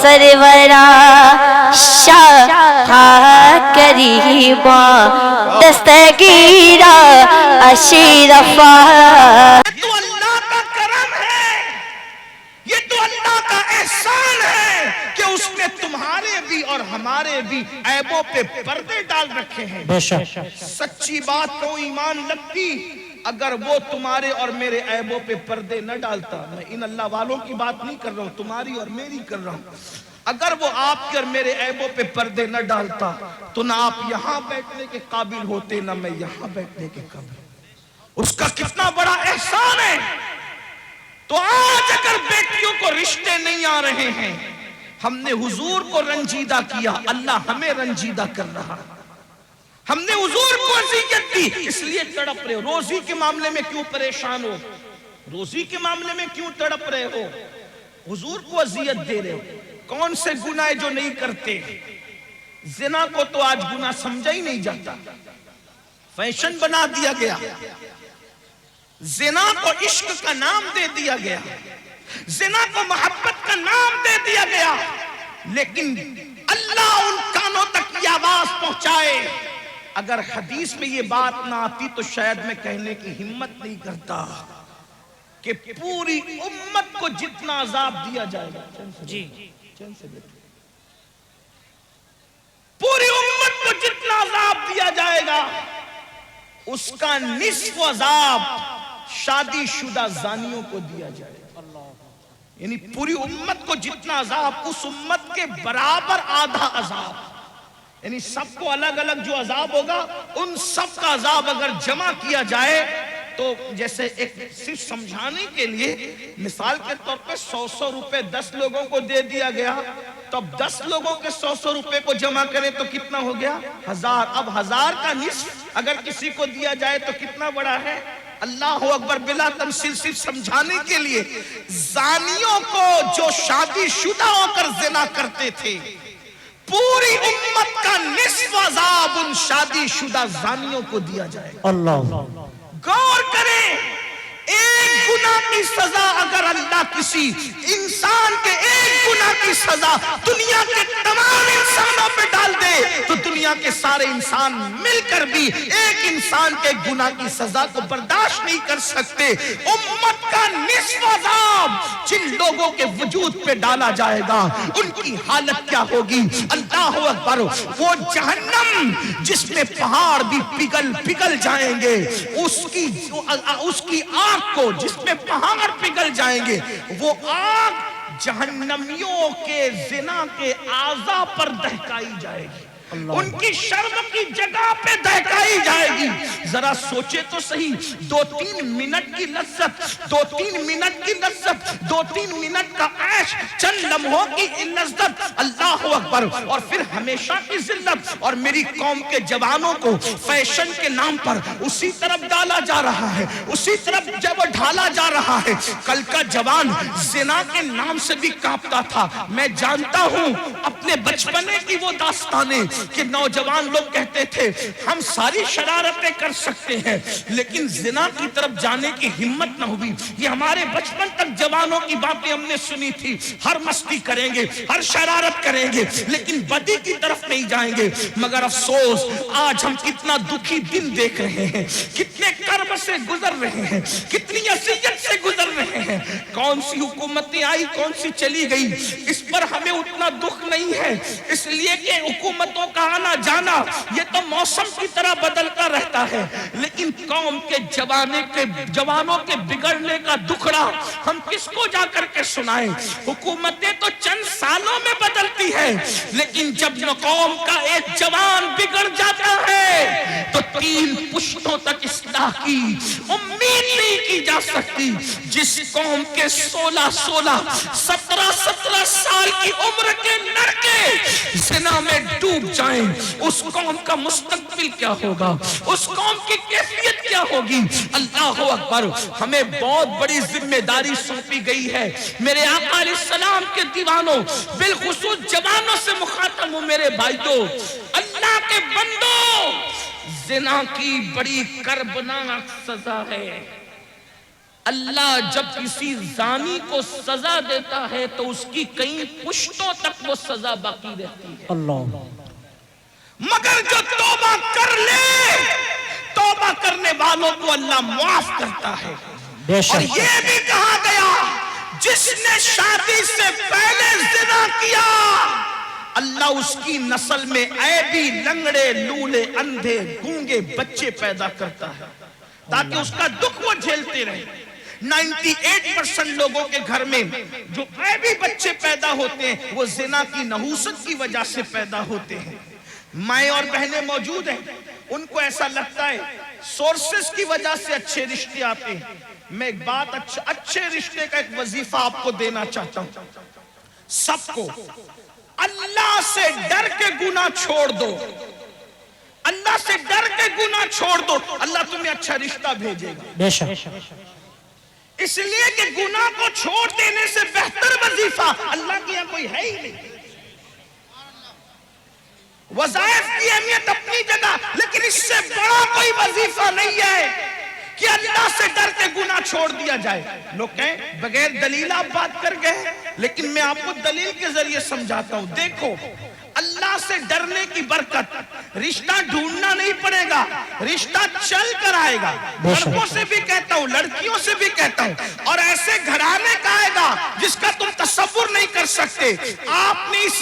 سرورا شاہ کریما دستگیرہ اشرفا. یہ تو اللہ کا کرم ہے، یہ تو اللہ کا احسان ہے کہ اس نے تمہارے بھی اور ہمارے بھی عیبوں پہ پردے ڈال رکھے ہیں. سچی بات کو ایمان لگتی اگر وہ تمہارے اور میرے عیبوں پہ پردے نہ ڈالتا. میں ان اللہ والوں کی بات نہیں کر رہا ہوں، تمہاری اور میری کر رہا ہوں. اگر وہ آپ کے اور میرے عیبوں پہ پردے نہ ڈالتا تو نہ آپ یہاں بیٹھنے کے قابل ہوتے، نہ میں یہاں بیٹھنے کے قابل. اس کا کتنا بڑا احسان ہے. تو آج اگر بیٹیوں کو رشتے نہیں آ رہے ہیں، ہم نے حضور کو رنجیدہ کیا، اللہ ہمیں رنجیدہ کر رہا. ہم نے حضور کو اذیت دی اس لیے تڑپ رہے ہو. روزی کے معاملے میں کیوں پریشان ہو؟ روزی کے معاملے میں کیوں تڑپ رہے ہو؟ حضور کو اذیت دے رہے ہو. کون سے گناہ جو نہیں کرتے؟ زنا کو تو آج گناہ سمجھا ہی نہیں جاتا، فیشن بنا دیا گیا. زنا کو عشق کا نام دے دیا گیا، زنا کو محبت کا نام دے دیا گیا. لیکن اللہ ان کانوں تک یہ آواز پہنچائے. اگر حدیث میں یہ بات نہ آتی تو شاید میں کہنے کی ہمت نہیں کرتا کہ پوری امت کو جتنا عذاب دیا جائے گا، پوری امت کو جتنا عذاب دیا جائے گا اس کا نصف عذاب شادی شدہ زانیوں کو دیا جائے گا. یعنی پوری امت کو جتنا عذاب اس امت کے برابر آدھا عذاب. یعنی سب کو الگ الگ جو عذاب ہوگا ان سب کا عذاب اگر جمع کیا جائے تو جیسے ایک صرف سمجھانے کے لیے مثال کے طور پہ 100 روپے 10 لوگوں کو دے دیا گیا تو اب 10 لوگوں کے 100 روپے کو جمع کریں تو کتنا ہو گیا؟ 1000. اب 1000 کا نصف اگر کسی کو دیا جائے تو کتنا بڑا ہے؟ اللہ اکبر. بلا تمثیل صرف سمجھانے کے لیے زانیوں کو جو شادی شدہ ہو کر زنا کرتے تھے پوری امت کا نصف عذاب ان شادی شدہ زانیوں کو دیا جائے. اللہ غور کریں، ایک گناہ کی سزا اگر اللہ کسی انسان کے ایک گناہ کی سزا دنیا کے تمام انسانوں پہ ڈال دے تو دنیا کے سارے انسان مل کر بھی ایک انسان کے گناہ کی سزا کو برداشت نہیں کر سکتے. امت کا نصف عذاب جن لوگوں کے وجود پہ ڈالا جائے گا ان کی حالت کیا ہوگی؟ اللہ اکبر. وہ جہنم جس میں پہاڑ بھی پگھل جائیں گے، اس کی آگ کو جس میں پہاڑ پگھل جائیں گے، وہ آگ جہنمیوں کے زنا کے اعضاء پر دہکائی جائے گی، ان کی شرم کی جگہ پہ دہکائی جائے گی. ذرا سوچے تو صحیح، 2-3 منٹ کی لذت، 2-3 منٹ کی لذت، 2-3 منٹ کا عیش، چند لمحوں کی لذت، اللہ اکبر. اور پھر ہمیشہ کی ذلت. اور میری قوم کے جوانوں کو فیشن کے نام پر اسی طرف ڈالا جا رہا ہے، اسی طرف جب ڈھالا جا رہا ہے. کل کا جوان زنا کے نام سے بھی کانپتا تھا. میں جانتا ہوں اپنے بچپنے کی وہ داستانیں کہ نوجوان لوگ کہتے تھے ہم ساری شرارتیں کر سکتے ہیں لیکن زنا کی طرف جانے کی ہمت نہ ہوئی. یہ ہمارے بچپن تک جوانوں کی باتیں ہم نے سنی تھی، ہر مستی کریں گے، ہر شرارت کریں گے لیکن بدی کی طرف نہیں جائیں گے. مگر افسوس آج ہم کتنا دکھی دن دیکھ رہے ہیں، کتنے کرب سے گزر رہے ہیں، کتنی اذیت سے گزر رہے ہیں. کون سی حکومتیں آئی، کون سی چلی گئی، اس پر ہمیں اتنا دکھ نہیں ہے اس لیے کہ حکومتوں کا آنا جانا یہ تو موسم کی طرح بدلتا رہتا ہے. لیکن قوم کے جوانوں کے بگڑنے کا دکھڑا ہم کس کو جا کر کے سنائیں؟ حکومتیں تو چند سالوں میں بدلتی ہے لیکن جب قوم کا ایک جوان بگڑ جاتا ہے تو 3 پشتوں تک اصلاح کی امید نہیں کی جا سکتی. جس قوم کے 16 17 سال کی عمر کے لڑکے زنا میں ڈوب جائیں اس قوم کا مستقبل کیا ہوگا، اس قوم کی کیفیت کیا ہوگی؟ اللہ اکبر. ہمیں بہت بڑی ذمہ داری سونپی گئی ہے. میرے آقا علیہ السلام کے دیوانوں، بالخصوص جوانوں سے مخاطب ہوں میرے بھائیوں، اللہ کے بندوں، زنا کی بڑی کربناک سزا ہے. اللہ جب کسی زانی کو سزا دیتا ہے تو اس کی کئی پشتوں تک وہ سزا باقی رہتی ہے. اللہ مگر جو توبہ کر لے، توبہ کرنے والوں کو اللہ معاف کرتا ہے. بے اور شک یہ بھی کہا گیا جس نے شادی سے پہلے زنا کیا اللہ اس کی نسل میں عیبی، لنگڑے، لولے، اندھے، گونگے بچے پیدا کرتا ہے تاکہ اس کا دکھ وہ جھیلتے رہے. 98% لوگوں کے گھر میں جو عیبی بچے پیدا ہوتے ہیں وہ زنا کی نحوست کی وجہ سے پیدا ہوتے ہیں. مائیں اور بہنیں موجود ہیں، ان کو ایسا لگتا ہے سورسز کی وجہ سے اچھے رشتے آتے ہیں. میں ایک بات اچھے رشتے کا ایک وظیفہ آپ کو دینا چاہتا ہوں. سب کو اللہ سے ڈر کے گناہ چھوڑ دو، اللہ سے ڈر کے گناہ چھوڑ دو، اللہ تمہیں اچھا رشتہ بھیجے گا. بے شک اس لیے کہ گناہ کو چھوڑ دینے سے بہتر وظیفہ اللہ کے یہاں کوئی ہے ہی نہیں. وظائف کی اہمیت اپنی جگہ، لیکن اس سے بڑا کوئی وظیفہ نہیں ہے کہ اللہ سے ڈر کے گناہ چھوڑ دیا جائے. لوگ کہیں بغیر دلیل آپ بات کر گئے، لیکن میں آپ کو دلیل کے ذریعے سمجھاتا ہوں. دیکھو اللہ سے ڈرنے کی برکت، رشتہ ڈھونڈنا نہیں پڑے گا، رشتہ چل کر آئے گا. لڑکوں سے بھی کہتا ہوں، لڑکیوں سے بھی کہتا ہوں، اور ایسے گھرانے کا آئے گا جس کا تم تصور نہیں کر سکتے. آپ نے اس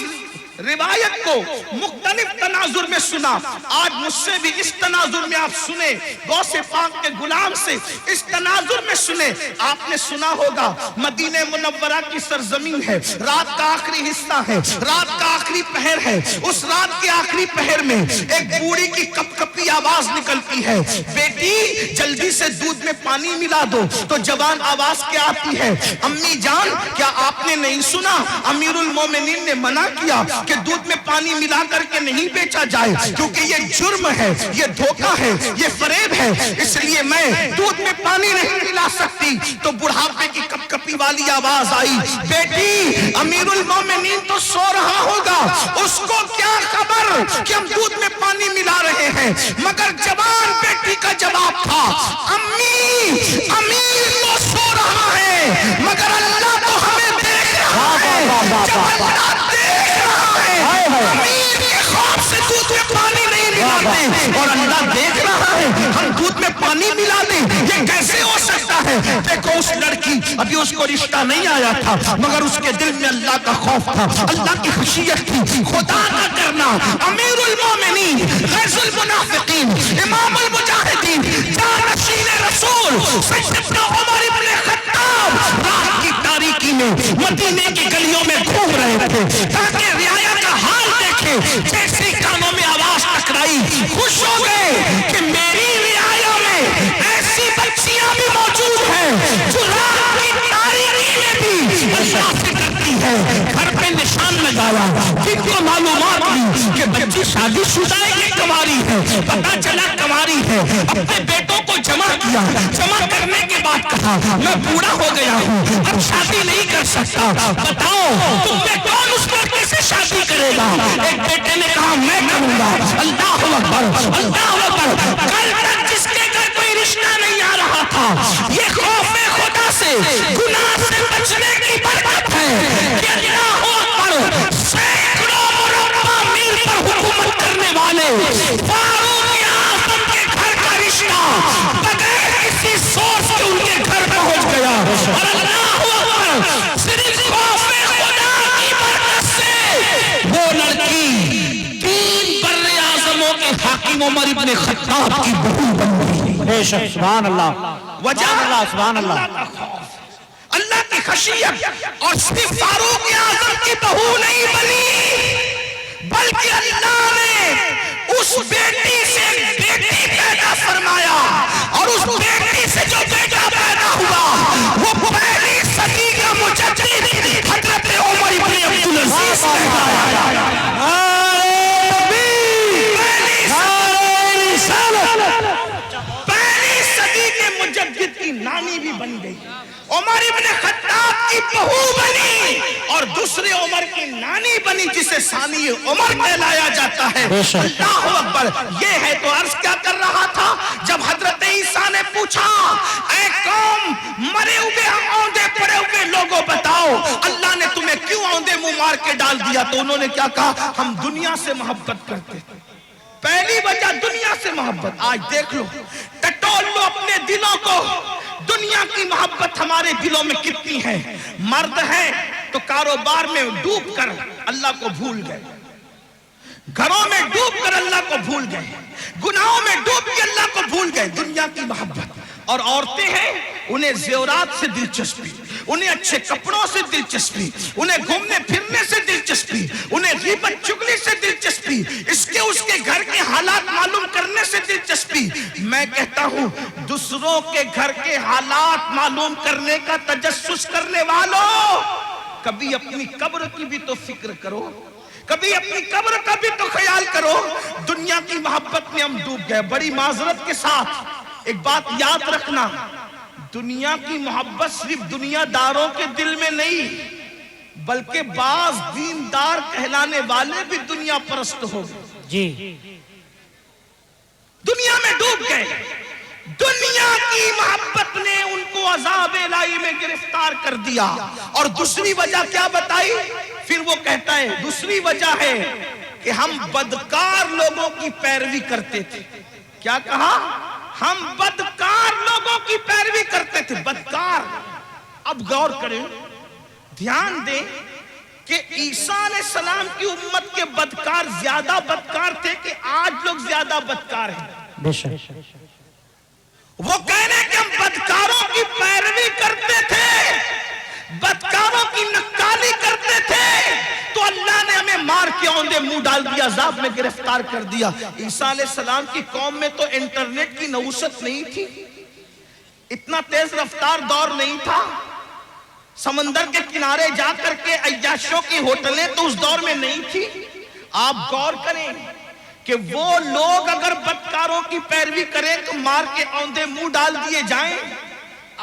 روایت کو مختلف تناظر میں سنا، آج مجھ سے بھی اس تناظر میں آپ سنیں، غوث پاک کے غلام سے اس تناظر میں سنیں. آپ نے سنا ہوگا مدینہ منورہ کی سرزمین ہے، رات کا آخری حصہ ہے، رات کا آخری پہر ہے. اس رات کے آخری پہر میں ایک بوڑھی کی کپ کپی آواز نکلتی ہے، بیٹی جلدی سے دودھ میں پانی ملا دو. تو جوان آواز کیا آتی ہے، امی جان کیا آپ نے نہیں سنا امیر المومنین نے منع کیا کہ دودھ میں پانی ملا کر کے نہیں بیچا جائے کیونکہ یہ جرم ہے، یہ دھوکہ ہے، یہ فریب ہے، اس لیے میں دودھ میں پانی نہیں ملا سکتی. تو بڑھاپے کی کپ کپی والی آواز آئی، بیٹی امیر المومنین تو سو رہا ہوگا، اس کو کیا خبر کہ ہم دودھ میں پانی ملا رہے ہیں. مگر جوان بیٹی کا جواب تھا، امی امیر تو سو رہا ہے مگر اللہ تو ہمیں دیکھ رہا ہے. جب اللہ دیکھ رہا ہے امیر کے خوف سے دودھ میں پانی نہیں ملاتے، اور اللہ دیکھ رہا ہے ہم دودھ میں پانی ملا دیں، یہ کیسے ہو سکتا ہے. دیکھو اس لڑکی ابھی اس کو رشتہ نہیں آیا تھا مگر اس کے دل میں اللہ کا خوف تھا، اللہ کی خشیت تھی، خدا کا کرنا. امیر المومنین، غیث المنافقین، امام المجاہدین، جانشین رسول سیدنا عمر ابن خطاب رات کی تاریکی میں مدینے کی گلیوں میں گھوم رہے تھے تاکہ رعایا کا حال دیکھیں. جیسی کانوں میں آواز ٹکرائی خوش ہو گئے کہ میری رعایا میں ایسی بچیاں بھی موجود ہیں جو رات کی تاریکی میں بھی اللہ سے ڈرتی ہے. گھر پہ نشان لگایا، جن کو معلومات لی کہ بچی شادی شدہ ہے کہ کنواری ہے، پتہ چلا کنواری ہے. اپنے بیٹوں کو جمع کیا، جمع کرنے کے بعد کہا میں بوڑھا ہو گیا ہوں، اب شادی نہیں کر سکتا، بتاؤ تم میں کون اس لڑکے سے شادی کرے گا. ایک بیٹے نے کہا میں کروں گا. اللہ اکبر، اللہ اکبر. کل تک جس کے گھر کوئی رشتہ نہیں آ رہا تھا، یہ خوف خدا سے، گناہ سے بچنے کی برکت ہے کہ اللہ اکبر سینکڑوں مربع میل پر حکومت کرنے والے فاروق اعظم کے گھر کا رشتہ بغیر کسی سورس کے ان کے گھر پہنچ گیا. اور اللہ اکبر صرف خوف خدا کی برکت سے وہ لڑکی 3 بر اعظموں کے حاکم عمر ابن خطاب کی بہو بن گئی. بے شک سبحان اللہ، وجہ سبحان اللہ، اللہ کا خوف، اللہ کی خشیت. اور صرف فاروق اعظم کی بہو نہیں بنی بلکہ اللہ نے اس بیٹی سے بیٹی پیدا فرمایا، اور اس بیٹی سے جو بیٹا پیدا ہوا وہ پہلی صدی کا مجدد حضرت عمر ابن عبدالعزیز پہلی صدی کے مجدد کی نانی بھی بن گئی. عمر ابن خطاب کی بہو بنی اور دوسرے عمر کی نانی بنی جسے ثانی عمر کہلایا جاتا ہے. اللہ اکبر. یہ ہے تو عرض کیا کر رہا تھا جب حضرت عیسیٰ نے پوچھا اے قوم مرے ہوئے اوندے پڑے ہوئے لوگوں بتاؤ اللہ نے تمہیں کیوں اوندے منہ مار کے ڈال دیا؟ تو انہوں نے کیا کہا؟ ہم دنیا سے محبت کرتے تھے. پہلی وجہ دنیا سے محبت. آج دیکھ لو ٹٹول لو اپنے دلوں کو. دنیا کی محبت ہمارے دلوں میں کتنی ہے. مرد ہے تو کاروبار میں ڈوب کر اللہ کو بھول گئے, گھروں میں ڈوب کر اللہ کو بھول گئے, گناہوں میں ڈوب کے اللہ کو بھول گئے. دنیا کی محبت. اور عورتیں ہیں انہیں زیورات سے دلچسپی, انہیں اچھے کپڑوں سے دلچسپی, انہیں گھومنے پھرنے سے دلچسپی, انہیں غیبت چگلی سے دلچسپی, اس کے گھر کے حالات معلوم کرنے سے دلچسپی. میں کہتا ہوں دوسروں کے گھر کے حالات معلوم کرنے کا تجسس کرنے والوں, کبھی اپنی قبر کی بھی تو فکر کرو, کبھی اپنی قبر کا بھی تو خیال کرو. دنیا کی محبت میں ہم ڈوب گئے. بڑی معذرت کے ساتھ ایک بات یاد رکھنا, دنیا کی محبت صرف دنیا داروں کے دل میں نہیں بلکہ بعض دیندار کہلانے والے بھی دنیا پرست ہو گئے. جی دنیا میں ڈوب گئے. دنیا کی محبت نے ان کو عذاب الہی میں گرفتار کر دیا. اور دوسری وجہ کیا بتائی؟ پھر وہ کہتا ہے دوسری وجہ ہے کہ ہم بدکار لوگوں کی پیروی کرتے تھے. کیا کہا؟ ہم بدکار لوگوں کی پیروی کرتے تھے. بدکار. اب غور کریں, دھیان دیں کہ عیسیٰ علیہ السلام کی امت کے بدکار زیادہ بدکار تھے کہ آج لوگ زیادہ بدکار ہیں؟ بے شک. وہ کہنے کہ ہم بدکاروں کی پیروی کرتے تھے, بدکاروں کی نکالی کرتے تھے, تو اللہ نے ہمیں مار کے اوندے منہ ڈال دیا, عذاب میں گرفتار کر دیا. عیسیٰ علیہ السلام کی قوم میں تو انٹرنیٹ کی نوسط نہیں تھی, اتنا تیز رفتار دور نہیں تھا, سمندر کے کنارے جا کر کے عیاشوں کی ہوٹلیں تو اس دور میں نہیں تھی. آپ غور کریں کہ وہ لوگ اگر بدکاروں کی پیروی کریں تو مار کے اوندے منہ ڈال دیے جائیں.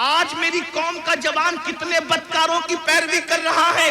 آج میری قوم کا جوان کتنے بدکاروں کی پیروی کر رہا ہے.